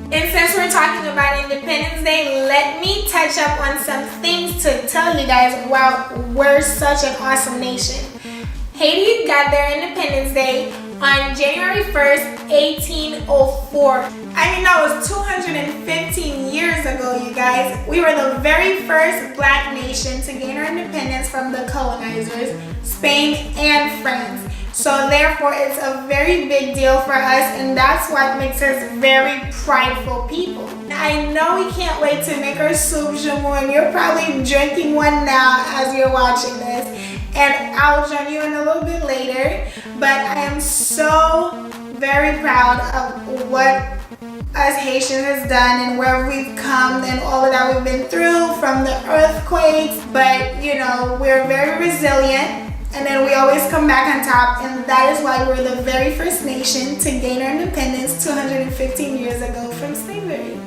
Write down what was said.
And since we're talking about Independence Day, let me touch up on some things to tell you guys why we're such an awesome nation. Haiti got their Independence Day on January 1st, 1804. I mean, that was 215 years ago, you guys. We were the very first black nation to gain our independence from the colonizers, Spain and France. So therefore, it's a very big deal for us, and that's what makes us very prideful people. I know we can't wait to make our soup jamu, and you're probably drinking one now as you're watching this. And I'll join you in a little bit later. But I am so very proud of what us Haitians has done and where we've come and all of that we've been through, from the earthquakes. But you know, we're very resilient. And then we always come back on top, and that is why we're the very first nation to gain our independence 215 years ago from slavery.